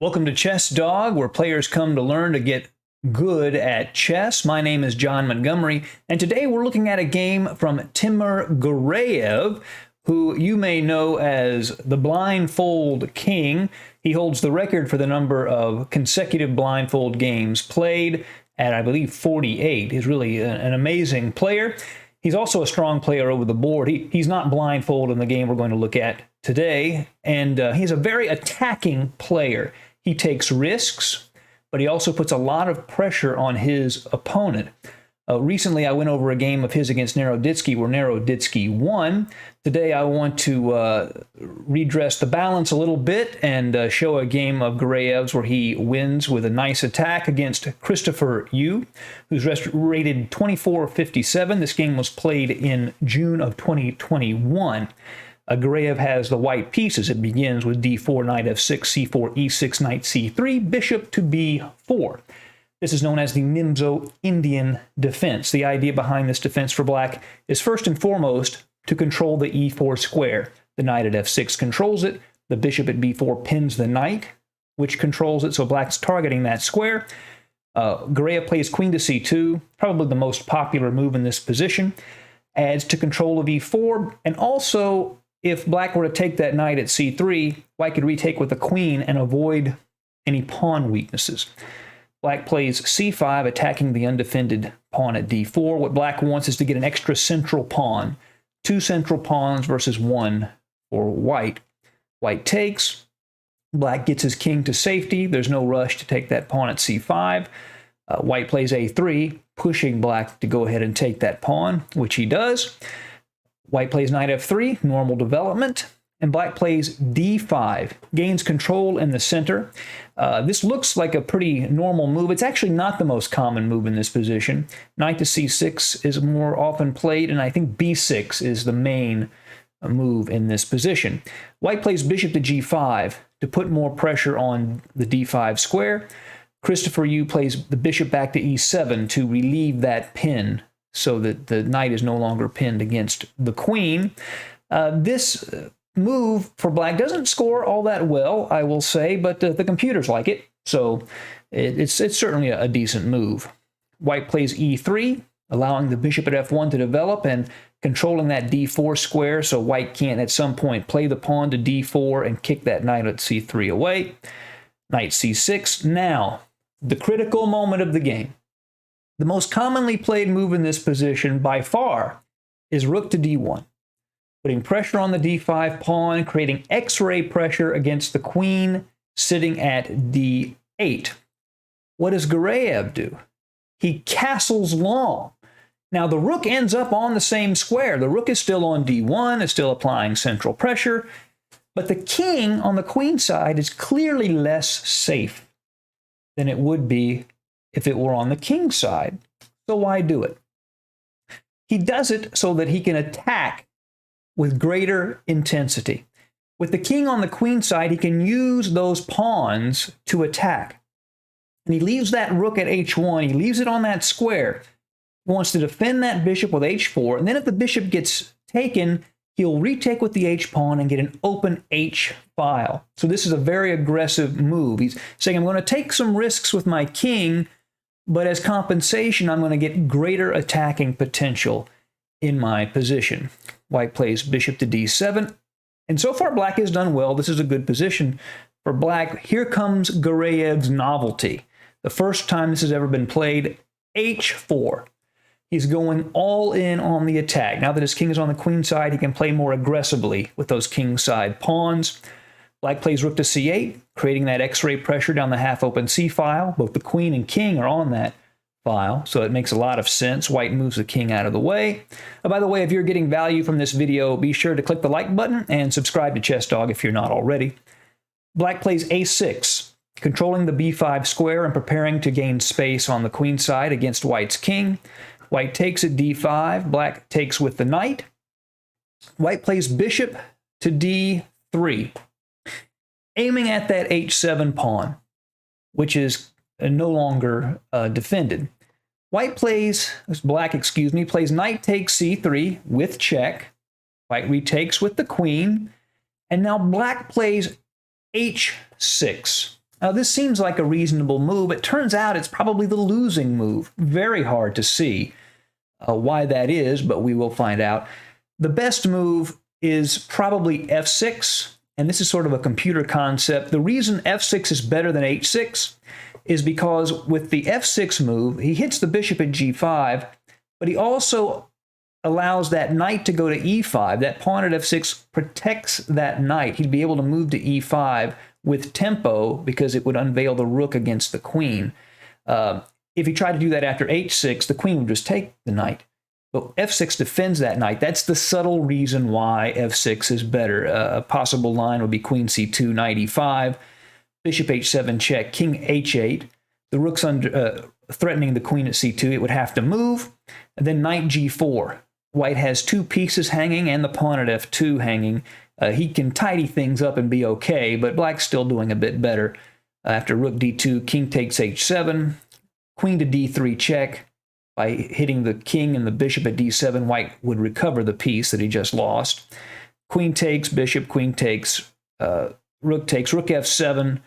Welcome to Chess Dog, where players come to learn to get good at chess. My name is John Montgomery, and today we're looking at a game from Timur Gareyev, who you may know as the Blindfold King. He holds the record for the number of consecutive blindfold games played at, I believe, 48. He's really an amazing player. He's also a strong player over the board. He's not blindfolded in the game we're going to look at today, and he's a very attacking player. He takes risks, but he also puts a lot of pressure on his opponent. Recently, I went over a game of his against Naroditsky, where Naroditsky won. Today, I want to redress the balance a little bit and show a game of Gareyev's where he wins with a nice attack against Christopher Yoo, who's rated 24-57. This game was played in June of 2021. Gareyev has the white pieces. It begins with d4, knight f6, c4, e6, knight c3, bishop to b4. This is known as the Nimzo-Indian defense. The idea behind this defense for black is first and foremost to control the e4 square. The knight at f6 controls it. The bishop at b4 pins the knight, which controls it, so black's targeting that square. Gareyev plays queen to c2, probably the most popular move in this position. Adds to control of e4, and also, if black were to take that knight at c3, white could retake with the queen and avoid any pawn weaknesses. Black plays c5, attacking the undefended pawn at d4. What black wants is to get an extra central pawn. 2 central pawns versus 1 for white. White takes. Black gets his king to safety. There's no rush to take that pawn at c5. White plays a3, pushing black to go ahead and take that pawn, which he does. White plays knight f3, normal development, and black plays d5, gains control in the center. This looks like a pretty normal move. It's actually not the most common move in this position. Knight to c6 is more often played, and I think b6 is the main move in this position. White plays bishop to g5 to put more pressure on the d5 square. Christopher Yoo plays the bishop back to e7 to relieve that pin so that the knight is no longer pinned against the queen. This move for black doesn't score all that well, I will say, but the computers like it, so it's certainly a decent move. White plays e3, allowing the bishop at f1 to develop and controlling that d4 square so white can't at some point play the pawn to d4 and kick that knight at c3 away. Knight c6. Now, the critical moment of the game. The most commonly played move in this position by far is rook to d1, putting pressure on the d5 pawn, creating X-ray pressure against the queen sitting at d8. What does Gareyev do? He castles long. Now the rook ends up on the same square. The rook is still on d1, is still applying central pressure, but the king on the queen side is clearly less safe than it would be if it were on the king side. So why do it? He does it so that he can attack with greater intensity. With the king on the queen side, he can use those pawns to attack. And he leaves that rook at h1, he leaves it on that square. He wants to defend that bishop with h4, and then if the bishop gets taken, he'll retake with the h-pawn and get an open h-file. So this is a very aggressive move. He's saying, I'm going to take some risks with my king, but as compensation, I'm going to get greater attacking potential in my position. White plays bishop to d7. And so far, black has done well. This is a good position for black. Here comes Gareyev's novelty. The first time this has ever been played, h4. He's going all in on the attack. Now that his king is on the queen side, he can play more aggressively with those king side pawns. Black plays rook to c8, creating that X-ray pressure down the half-open c-file. Both the queen and king are on that file, so it makes a lot of sense. White moves the king out of the way. By the way, if you're getting value from this video, be sure to click the like button and subscribe to Chess Dog if you're not already. Black plays a6, controlling the b5 square and preparing to gain space on the queen side against white's king. White takes at d5, black takes with the knight. White plays bishop to d3, aiming at that h7 pawn, which is no longer defended. Black plays knight takes c3 with check. White retakes with the queen. And now black plays h6. Now, this seems like a reasonable move. It turns out it's probably the losing move. Very hard to see why that is, but we will find out. The best move is probably f6, and this is sort of a computer concept. The reason f6 is better than h6 is because with the f6 move, he hits the bishop at g5, but he also allows that knight to go to e5. That pawn at f6 protects that knight. He'd be able to move to e5 with tempo because it would unveil the rook against the queen. If he tried to do that after h6, the queen would just take the knight. But f6 defends that knight. That's the subtle reason why f6 is better. A possible line would be queen c2, knight e5, bishop h7 check, king h8. The rook's threatening the queen at c2. It would have to move. And then knight g4. White has two pieces hanging and the pawn at f2 hanging. He can tidy things up and be okay, but black's still doing a bit better. After rook d2, king takes h7, queen to d3 check. By hitting the king and the bishop at d7, white would recover the piece that he just lost. Queen takes, bishop, queen takes, rook f7,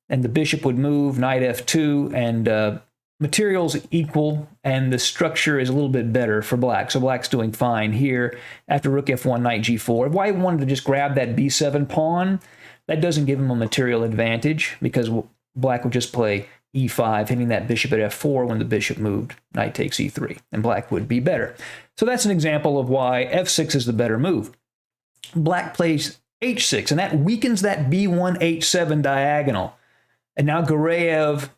and the bishop would move, knight f2, and materials equal, and the structure is a little bit better for black. So black's doing fine here. After rook f1, knight g4. If white wanted to just grab that b7 pawn, that doesn't give him a material advantage because black would just play e5, hitting that bishop at f4 when the bishop moved. Knight takes e3, and black would be better. So that's an example of why f6 is the better move. Black plays h6, and that weakens that b1, h7 diagonal. And now Gareyev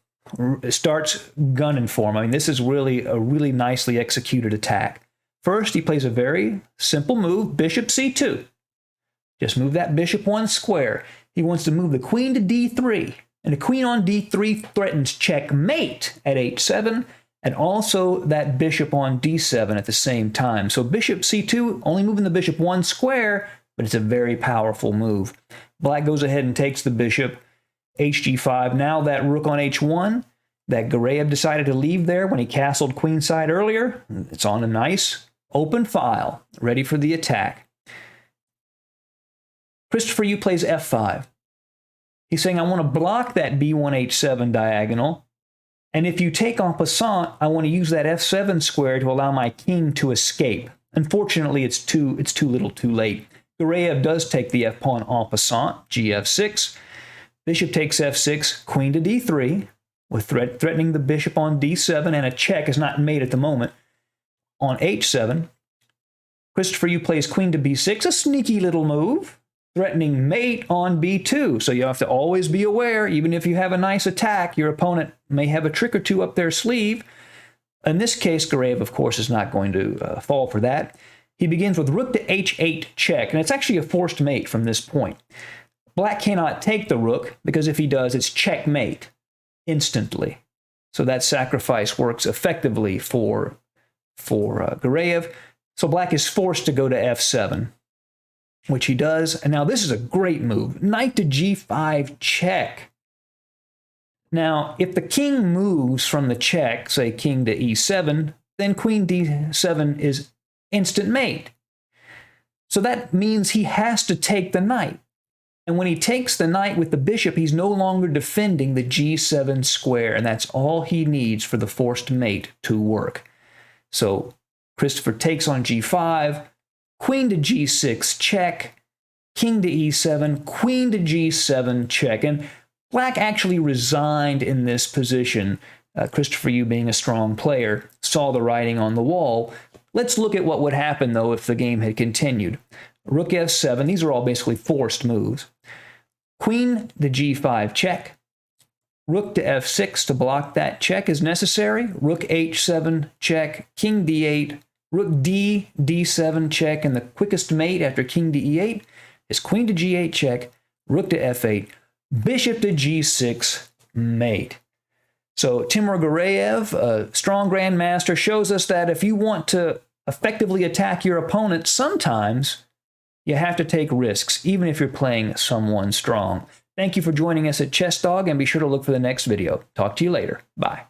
starts gunning for him. I mean, this is really a really nicely executed attack. First, he plays a very simple move, bishop c2. Just move that bishop one square. He wants to move the queen to d3. And the queen on d3 threatens checkmate at h7, and also that bishop on d7 at the same time. So bishop c2, only moving the bishop one square, but it's a very powerful move. Black goes ahead and takes the bishop, hg5. Now that rook on h1 that Gareyev decided to leave there when he castled queenside earlier, it's on a nice open file, ready for the attack. Christopher Yoo plays f5. He's saying, I want to block that b1, h7 diagonal, and if you take en passant, I want to use that f7 square to allow my king to escape. Unfortunately, it's too little too late. Gareyev does take the f-pawn en passant, gf6. Bishop takes f6, queen to d3, with threatening the bishop on d7, and a check is not made at the moment. On h7, Christopher Yoo plays queen to b6, a sneaky little move, threatening mate on b2. So you have to always be aware, even if you have a nice attack, your opponent may have a trick or two up their sleeve. In this case, Gareyev, of course, is not going to fall for that. He begins with rook to h8 check, and it's actually a forced mate from this point. Black cannot take the rook, because if he does, it's checkmate instantly. So that sacrifice works effectively for Gareyev. So black is forced to go to f7, which he does. And now this is a great move. Knight to g5 check. Now, if the king moves from the check, say king to e7, then queen d7 is instant mate. So that means he has to take the knight. And when he takes the knight with the bishop, he's no longer defending the g7 square, and that's all he needs for the forced mate to work. So Christopher takes on g5, queen to g6 check, king to e7, queen to g7 check. And black actually resigned in this position. Christopher Yoo, being a strong player, saw the writing on the wall. Let's look at what would happen, though, if the game had continued. Rook f7, these are all basically forced moves. Queen to g5 check. Rook to f6 to block that check is necessary. Rook h7 check, king d8, rook d7 check, and the quickest mate after king to e8 is queen to g8 check, rook to f8, bishop to g6 mate. So Timur Gareyev, a strong grandmaster, shows us that if you want to effectively attack your opponent, sometimes you have to take risks, even if you're playing someone strong. Thank you for joining us at Chess Dog, and be sure to look for the next video. Talk to you later. Bye.